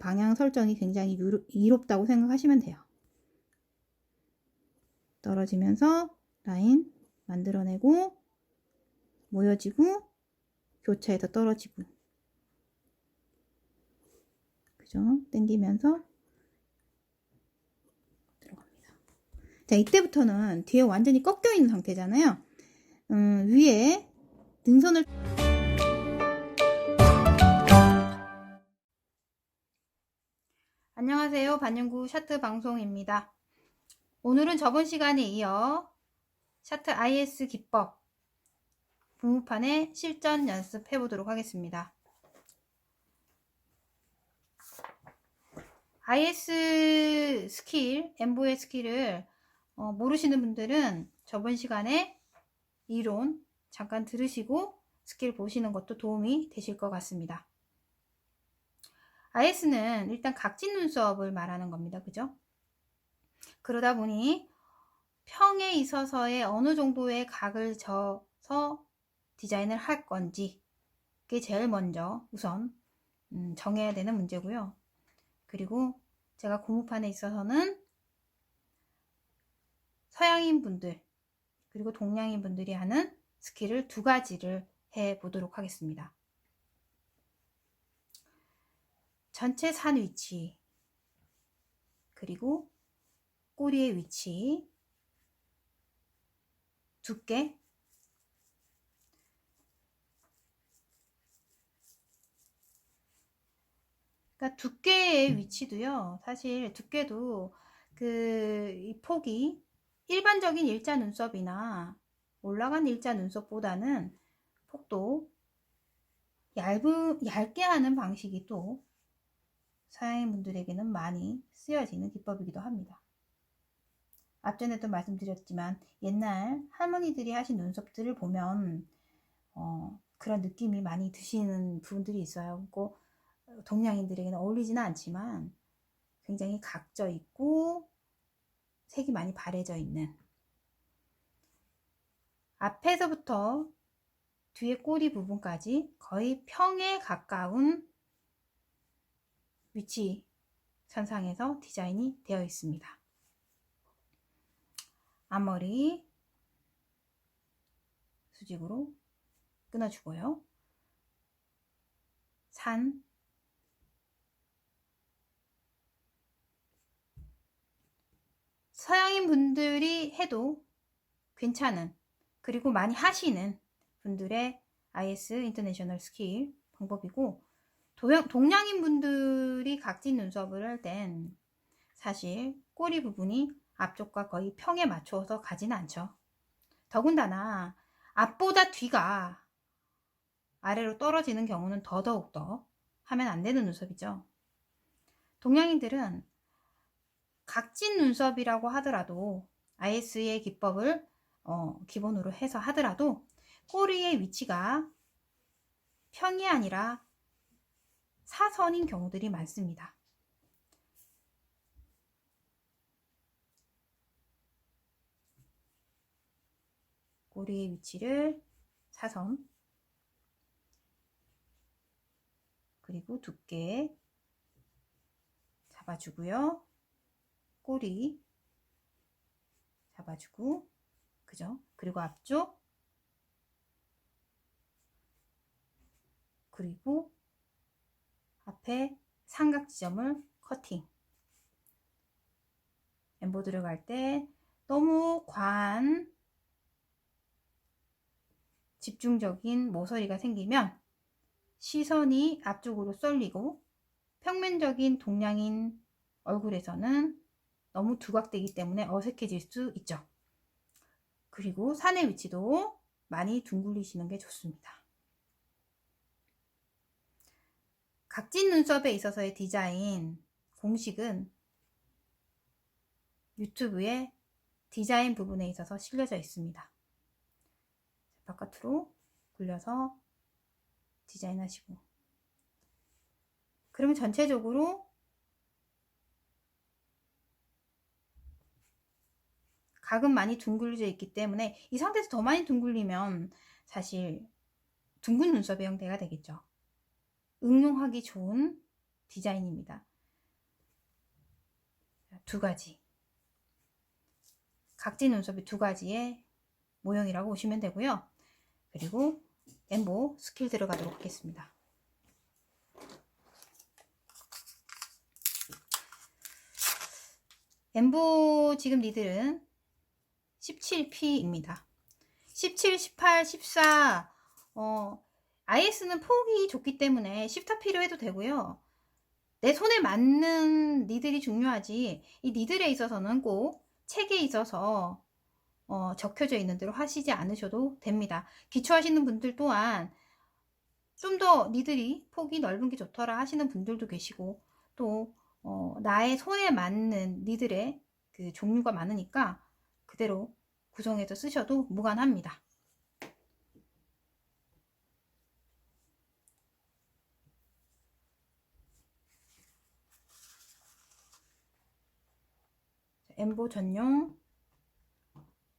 방향 설정이 굉장히 이롭다고 생각하시면 돼요. 떨어지면서 라인 만들어내고 모여지고 교차해서 떨어지고, 그죠? 당기면서 들어갑니다. 자, 이때부터는 뒤에 완전히 꺾여 있는 상태잖아요. 위에 등선을 안녕하세요. 반영구 샤트 방송입니다. 오늘은 저번 시간에 이어 샤트 IS 기법 부무판의 실전 연습해 보도록 하겠습니다. IS 스킬, 엠보의 스킬을 모르시는 분들은 저번 시간에 이론 잠깐 들으시고 스킬 보시는 것도 도움이 되실 것 같습니다. IS는 일단 각진 눈썹을 말하는 겁니다. 그죠? 그러다 보니 평에 있어서의 어느 정도의 각을 져서 디자인을 할 건지, 그게 제일 먼저 우선 정해야 되는 문제고요. 그리고 제가 고무판에 있어서는 서양인 분들 그리고 동양인 분들이 하는 스킬을 두 가지를 해 보도록 하겠습니다. 전체 산 위치, 그리고 꼬리의 위치, 두께, 그러니까 두께의 위치도요, 사실 두께도 이 폭이 일반적인 일자 눈썹이나 올라간 일자 눈썹보다는 폭도 얇게 하는 방식이 또 서양인 분들에게는 많이 쓰여지는 기법이기도 합니다. 앞전에도 말씀드렸지만 옛날 할머니들이 하신 눈썹들을 보면 그런 느낌이 많이 드시는 부분들이 있어요. 꼭 동양인들에게는 어울리지는 않지만 굉장히 각져 있고 색이 많이 바래져 있는, 앞에서부터 뒤에 꼬리 부분까지 거의 평에 가까운 위치 선상에서 디자인이 되어 있습니다. 앞머리 수직으로 끊어주고요. 산, 서양인 분들이 해도 괜찮은, 그리고 많이 하시는 분들의 IS 인터내셔널 스킬 방법이고, 동양인 분들이 각진 눈썹을 할 땐 사실 꼬리 부분이 앞쪽과 거의 평에 맞춰서 가지는 않죠. 더군다나 앞보다 뒤가 아래로 떨어지는 경우는 더더욱더 하면 안 되는 눈썹이죠. 동양인들은 각진 눈썹이라고 하더라도 IS의 기법을 기본으로 해서 하더라도 꼬리의 위치가 평이 아니라 사선인 경우들이 많습니다. 꼬리의 위치를 사선, 그리고 두께 잡아주고요. 꼬리 잡아주고, 그죠? 그리고 앞쪽, 그리고 앞에 삼각 지점을 커팅. 엠보 들어갈 때 너무 과한 집중적인 모서리가 생기면 시선이 앞쪽으로 쏠리고 평면적인 동양인 얼굴에서는 너무 두각되기 때문에 어색해질 수 있죠. 그리고 산의 위치도 많이 둥글리시는 게 좋습니다. 각진 눈썹에 있어서의 디자인 공식은 유튜브에 디자인 부분에 있어서 실려져 있습니다. 바깥으로 굴려서 디자인하시고, 그러면 전체적으로 각은 많이 둥글려져 있기 때문에 이 상태에서 더 많이 둥글리면 사실 둥근 눈썹의 형태가 되겠죠. 응용하기 좋은 디자인입니다. 두 가지. 각진 눈썹이 두 가지의 모형이라고 보시면 되고요. 그리고 엠보 스킬 들어가도록 하겠습니다. 엠보 지금 니들은 17P입니다. 17, 18, 14 IS는 폭이 좁기 때문에 14P로 해도 되고요. 내 손에 맞는 니들이 중요하지, 이 니들에 있어서는 꼭 책에 있어서 적혀져 있는 대로 하시지 않으셔도 됩니다. 기초하시는 분들 또한 좀 더 니들이 폭이 넓은 게 좋더라 하시는 분들도 계시고, 또 나의 손에 맞는 니들의 그 종류가 많으니까 그대로 구성해서 쓰셔도 무관합니다. 엠보 전용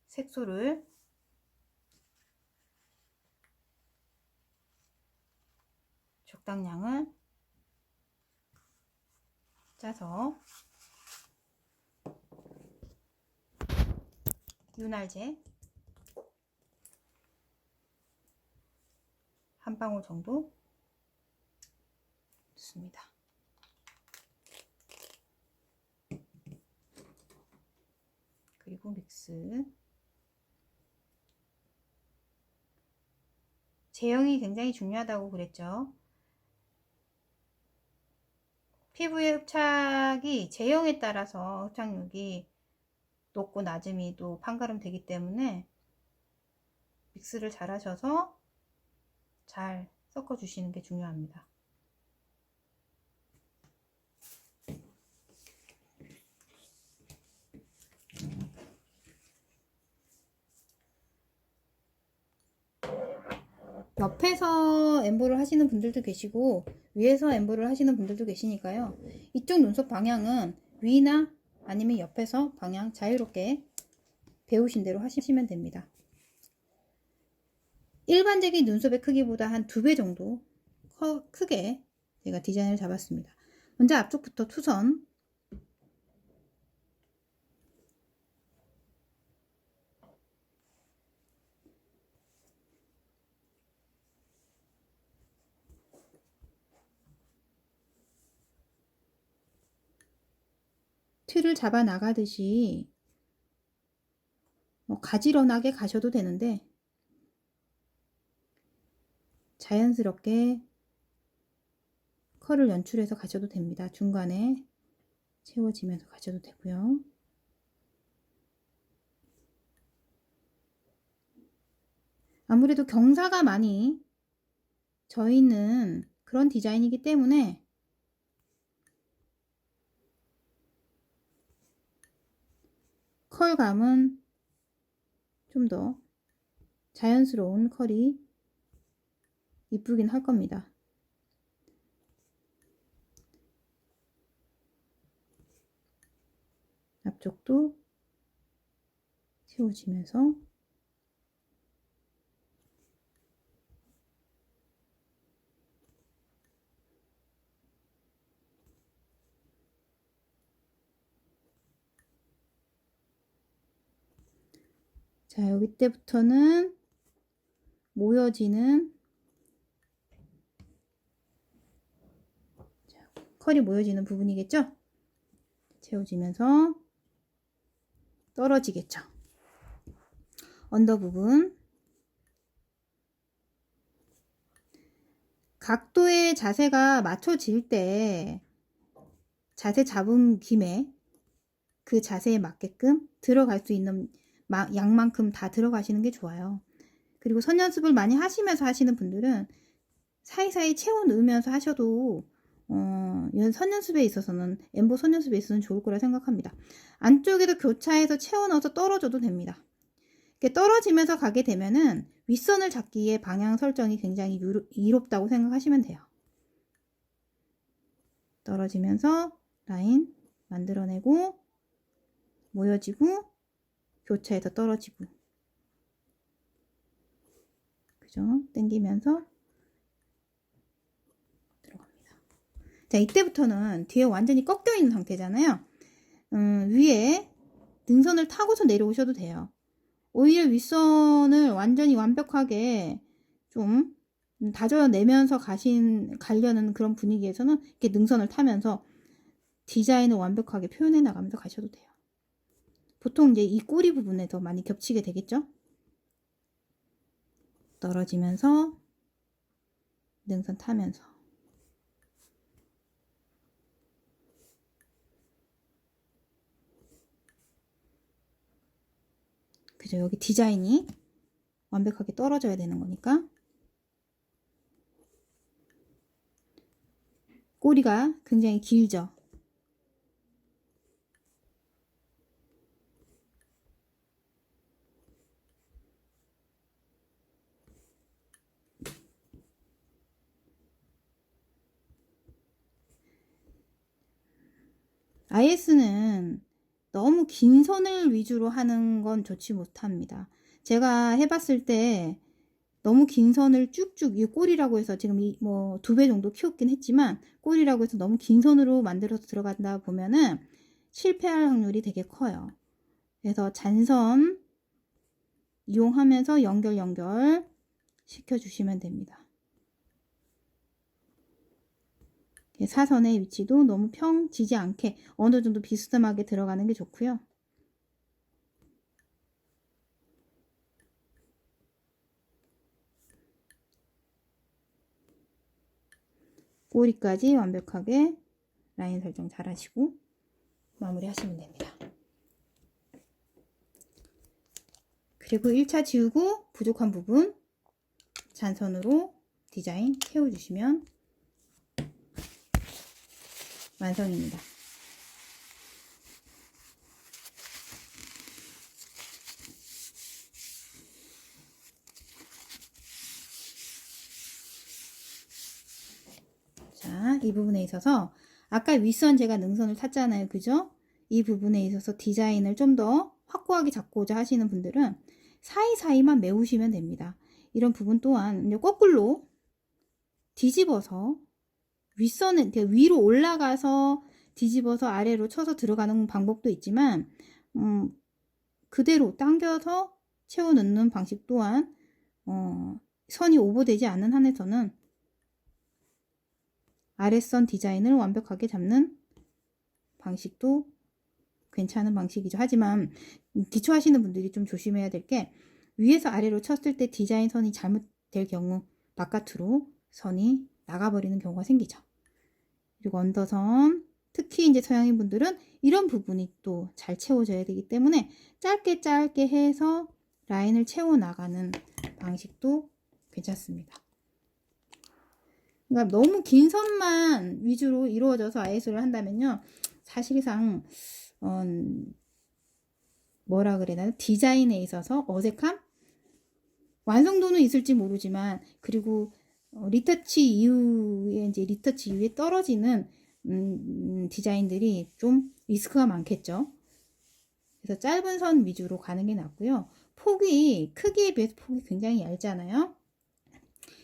색소를 적당량을 짜서 윤활제 한 방울 정도 넣습니다. 그리고 믹스. 제형이 굉장히 중요하다고 그랬죠. 피부의 흡착이 제형에 따라서 흡착력이 높고 낮음이 또 판가름 되기 때문에 믹스를 잘 하셔서 잘 섞어 주시는 게 중요합니다. 옆에서 엠보를 하시는 분들도 계시고 위에서 엠보를 하시는 분들도 계시니까요. 이쪽 눈썹 방향은 위나 아니면 옆에서 방향 자유롭게 배우신 대로 하시면 됩니다. 일반적인 눈썹의 크기보다 한 2배 정도 크게 제가 디자인을 잡았습니다. 먼저 앞쪽부터 투선. 틀을 잡아 나가듯이 가지런하게 가셔도 되는데 자연스럽게 컬을 연출해서 가셔도 됩니다. 중간에 채워지면서 가셔도 되고요. 아무래도 경사가 많이 져 있는 그런 디자인이기 때문에 컬감은 좀 더 자연스러운 컬이 이쁘긴 할 겁니다. 앞쪽도 채워지면서 자, 여기 때부터는 모여지는 컬이 모여지는 부분이겠죠? 채워지면서 떨어지겠죠? 언더 부분 각도의 자세가 맞춰질 때 자세 잡은 김에 그 자세에 맞게끔 들어갈 수 있는 양만큼 다 들어가시는 게 좋아요. 그리고 선 연습을 많이 하시면서 하시는 분들은 사이사이 채워 넣으면서 하셔도 선 연습에 있어서는 엠보 선 연습에 있어서는 좋을 거라 생각합니다. 안쪽에도 교차해서 채워 넣어서 떨어져도 됩니다. 이렇게 떨어지면서 가게 되면은 윗선을 잡기에 방향 설정이 굉장히 이롭다고 생각하시면 돼요. 떨어지면서 라인 만들어내고 모여지고 교차해서 떨어지고, 그죠? 당기면서 들어갑니다. 자, 이때부터는 뒤에 완전히 꺾여 있는 상태잖아요. 위에 능선을 타고서 내려오셔도 돼요. 오히려 윗선을 완전히 완벽하게 좀 다져내면서 가려는 그런 분위기에서는 이렇게 능선을 타면서 디자인을 완벽하게 표현해 나가면서 가셔도 돼요. 보통 이제 이 꼬리 부분에 더 많이 겹치게 되겠죠? 떨어지면서 능선 타면서 그죠? 여기 디자인이 완벽하게 떨어져야 되는 거니까 꼬리가 굉장히 길죠? IS는 너무 긴 선을 위주로 하는 건 좋지 못합니다. 제가 해봤을 때 너무 긴 선을 쭉쭉, 이 꼬리라고 해서 지금 뭐 2배 정도 키웠긴 했지만 꼬리라고 해서 너무 긴 선으로 만들어서 들어간다 보면은 실패할 확률이 되게 커요. 그래서 잔선 이용하면서 연결 시켜주시면 됩니다. 사선의 위치도 너무 평 지지 않게 어느 정도 비스듬하게 들어가는 게 좋고요. 꼬리까지 완벽하게 라인 설정 잘 하시고 마무리 하시면 됩니다. 그리고 1차 지우고 부족한 부분 잔선으로 디자인 채워주시면 완성입니다. 자, 이 부분에 있어서 아까 윗선 제가 능선을 탔잖아요. 그죠? 이 부분에 있어서 디자인을 좀 더 확고하게 잡고자 하시는 분들은 사이사이만 메우시면 됩니다. 이런 부분 또한 거꾸로 뒤집어서 윗선은 위로 올라가서 뒤집어서 아래로 쳐서 들어가는 방법도 있지만 그대로 당겨서 채워 넣는 방식 또한 선이 오버되지 않는 한에서는 아랫선 디자인을 완벽하게 잡는 방식도 괜찮은 방식이죠. 하지만 기초하시는 분들이 좀 조심해야 될 게 위에서 아래로 쳤을 때 디자인 선이 잘못될 경우 바깥으로 선이 나가버리는 경우가 생기죠. 그리고 언더선, 특히 이제 서양인 분들은 이런 부분이 또 잘 채워져야 되기 때문에 짧게 해서 라인을 채워 나가는 방식도 괜찮습니다. 그러니까 너무 긴 선만 위주로 이루어져서 IS를 한다면요, 사실상 뭐라 그래야 되나, 디자인에 있어서 어색함? 완성도는 있을지 모르지만, 그리고 리터치 이후에 떨어지는 디자인들이 좀 리스크가 많겠죠. 그래서 짧은 선 위주로 가는 게 낫고요. 크기에 비해서 폭이 굉장히 얇잖아요.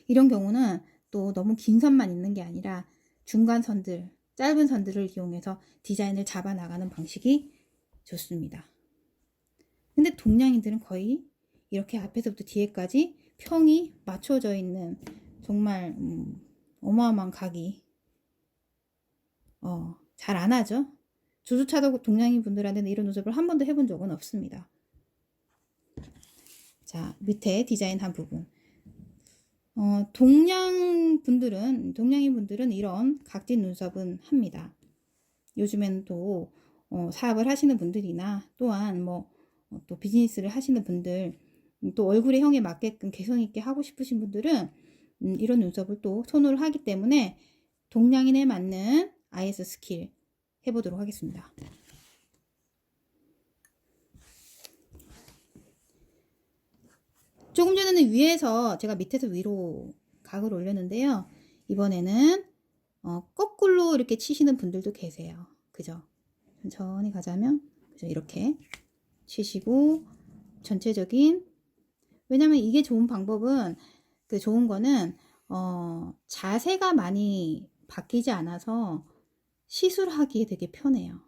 이런 경우는 또 너무 긴 선만 있는 게 아니라 중간 선들, 짧은 선들을 이용해서 디자인을 잡아 나가는 방식이 좋습니다. 근데 동양인들은 거의 이렇게 앞에서부터 뒤에까지 평이 맞춰져 있는 정말 어마어마한 각이 잘 안 하죠. 조조차도 동양인 분들한테는 이런 눈썹을 한 번도 해본 적은 없습니다. 자, 밑에 디자인 한 부분. 동양인 분들은 이런 각진 눈썹은 합니다. 요즘에는 또 사업을 하시는 분들이나 또한 또 비즈니스를 하시는 분들, 또 얼굴의 형에 맞게끔 개성 있게 하고 싶으신 분들은 이런 눈썹을 또 선호를 하기 때문에 동양인에 맞는 IS 스킬 해보도록 하겠습니다. 조금 전에는 위에서 제가 밑에서 위로 각을 올렸는데요. 이번에는 거꾸로 이렇게 치시는 분들도 계세요. 그죠? 천천히 가자면 그죠? 이렇게 치시고 전체적인, 왜냐면 이게 좋은 방법은, 좋은 거는 자세가 많이 바뀌지 않아서 시술하기에 되게 편해요.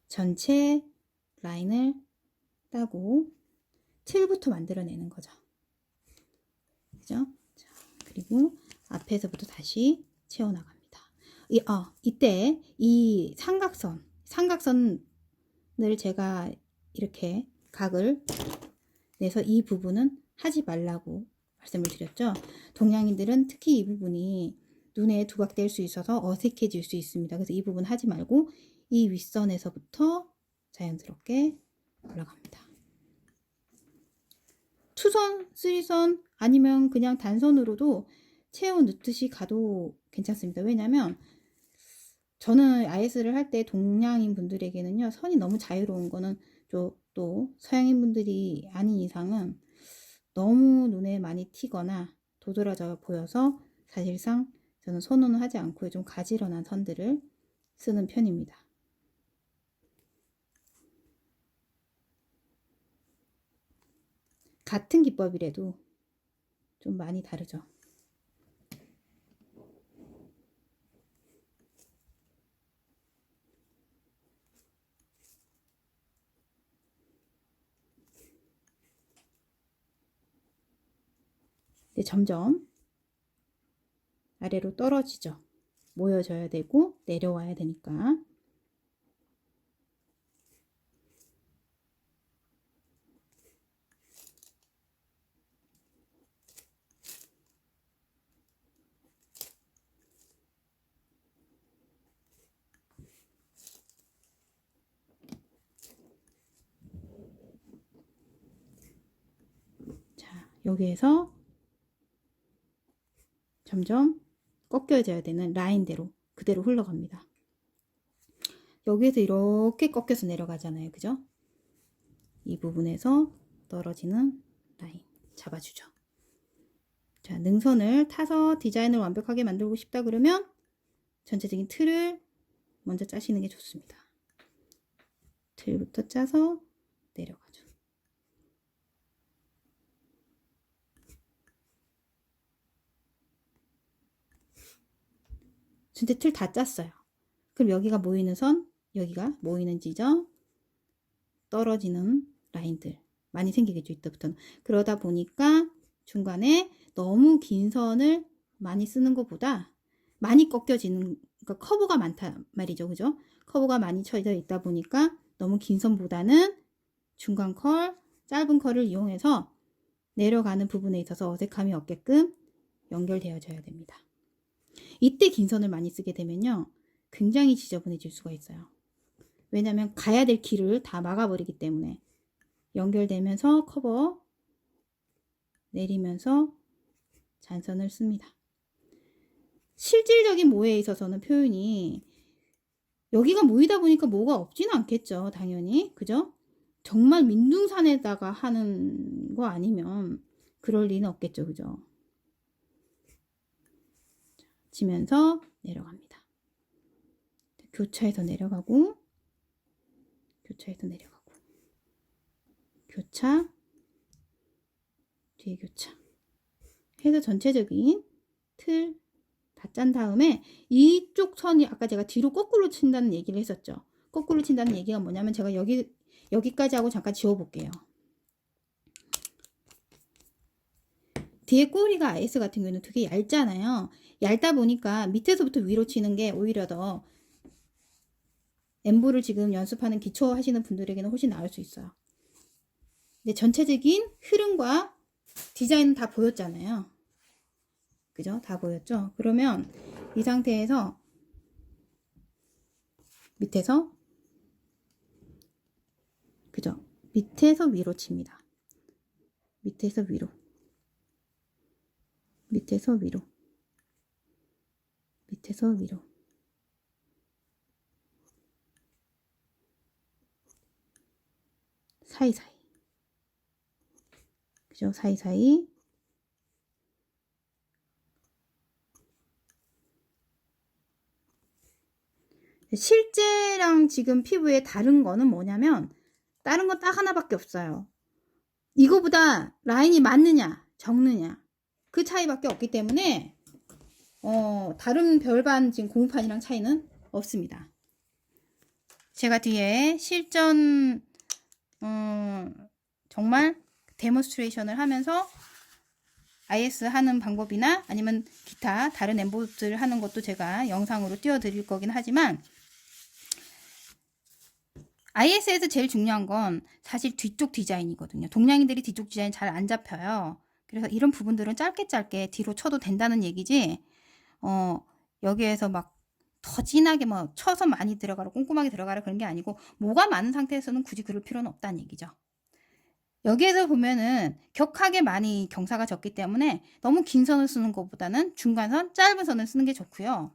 전체 라인을 따고 틀부터 만들어내는 거죠. 그죠? 자, 그리고 앞에서부터 다시 채워나갑니다. 이때 이 삼각선을 제가 이렇게 각을 내서 이 부분은 하지 말라고 말씀을 드렸죠. 동양인들은 특히 이 부분이 눈에 두각될 수 있어서 어색해질 수 있습니다. 그래서 이 부분 하지 말고 이 윗선에서부터 자연스럽게 올라갑니다. 2선, 3선 아니면 그냥 단선으로도 채워 넣듯이 가도 괜찮습니다. 왜냐면 저는 IS를 할 때 동양인 분들에게는요, 선이 너무 자유로운 거는 또 서양인 분들이 아닌 이상은 너무 눈에 많이 튀거나 도드라져 보여서 사실상 저는 선호는 하지 않고 좀 가지런한 선들을 쓰는 편입니다. 같은 기법이라도 좀 많이 다르죠. 근데 점점 아래로 떨어지죠. 모여져야 되고 내려와야 되니까. 자, 여기에서 점점 꺾여져야 되는 라인대로 그대로 흘러갑니다. 여기에서 이렇게 꺾여서 내려가잖아요. 그죠? 이 부분에서 떨어지는 라인 잡아주죠. 자, 능선을 타서 디자인을 완벽하게 만들고 싶다 그러면 전체적인 틀을 먼저 짜시는 게 좋습니다. 틀부터 짜서 내려가죠. 전체 틀 다 짰어요. 그럼 여기가 모이는 선, 여기가 모이는 지점, 떨어지는 라인들 많이 생기겠죠. 이때부터는. 그러다 보니까 중간에 너무 긴 선을 많이 쓰는 것보다 많이 꺾여지는, 그러니까 커브가 많단 말이죠. 그죠? 커브가 많이 쳐져 있다 보니까 너무 긴 선보다는 중간 컬, 짧은 컬을 이용해서 내려가는 부분에 있어서 어색함이 없게끔 연결되어져야 됩니다. 이때 긴 선을 많이 쓰게 되면요, 굉장히 지저분해질 수가 있어요. 왜냐하면 가야 될 길을 다 막아버리기 때문에. 연결되면서 커버 내리면서 잔선을 씁니다. 실질적인 모에 있어서는 표현이 여기가 모이다 보니까 뭐가 없지는 않겠죠. 당연히. 그죠? 정말 민둥산에다가 하는 거 아니면 그럴 리는 없겠죠. 그죠? 치면서 내려갑니다. 교차해서 내려가고, 교차해서 내려가고, 교차, 뒤에 교차 해서 전체적인 틀 다 짠 다음에 이쪽 선이 아까 제가 뒤로 거꾸로 친다는 얘기를 했었죠. 거꾸로 친다는 얘기가 뭐냐면 제가 여기까지 하고 잠깐 지워 볼게요. 뒤에 꼬리가 IS 같은 경우는 되게 얇잖아요. 얇다 보니까 밑에서부터 위로 치는 게 오히려 더 엠보를 지금 연습하는 기초 하시는 분들에게는 훨씬 나을 수 있어요. 근데 전체적인 흐름과 디자인은 다 보였잖아요. 그죠? 다 보였죠? 그러면 이 상태에서 밑에서, 그죠? 밑에서 위로 칩니다. 밑에서 위로, 밑에서 위로, 밑에서 위로. 사이사이. 그죠? 사이사이. 실제랑 지금 피부에 다른 거는 뭐냐면 다른 건 딱 하나밖에 없어요. 이거보다 라인이 많느냐 적느냐 그 차이밖에 없기 때문에 다른 별반 지금 고무판이랑 차이는 없습니다. 제가 뒤에 실전 정말 데모스트레이션을 하면서 IS 하는 방법이나 아니면 기타 다른 엠보스를 하는 것도 제가 영상으로 띄워드릴 거긴 하지만 IS에서 제일 중요한 건 사실 뒤쪽 디자인이거든요. 동양인들이 뒤쪽 디자인 잘 안 잡혀요. 그래서 이런 부분들은 짧게 뒤로 쳐도 된다는 얘기지 여기에서 막 더 진하게 뭐 쳐서 많이 들어가라 꼼꼼하게 들어가라 그런 게 아니고 뭐가 많은 상태에서는 굳이 그럴 필요는 없다는 얘기죠. 여기에서 보면은 격하게 많이 경사가 졌기 때문에 너무 긴 선을 쓰는 것보다는 중간선, 짧은 선을 쓰는 게 좋고요.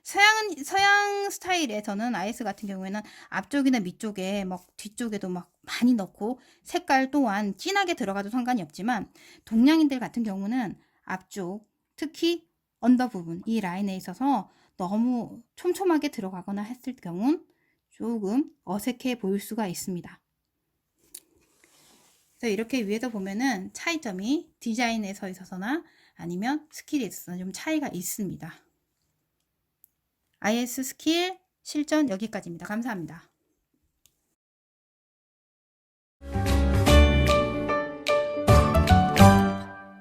서양 스타일에서는 IS 같은 경우에는 앞쪽이나 밑쪽에 막 뒤쪽에도 막 많이 넣고 색깔 또한 진하게 들어가도 상관이 없지만 동양인들 같은 경우는 앞쪽 특히 언더 부분 이 라인에 있어서 너무 촘촘하게 들어가거나 했을 경우는 조금 어색해 보일 수가 있습니다. 그래서 이렇게 위에서 보면은 차이점이 디자인에서 있어서나 아니면 스킬에 있어서 좀 차이가 있습니다. IS 스킬 실전 여기까지입니다. 감사합니다.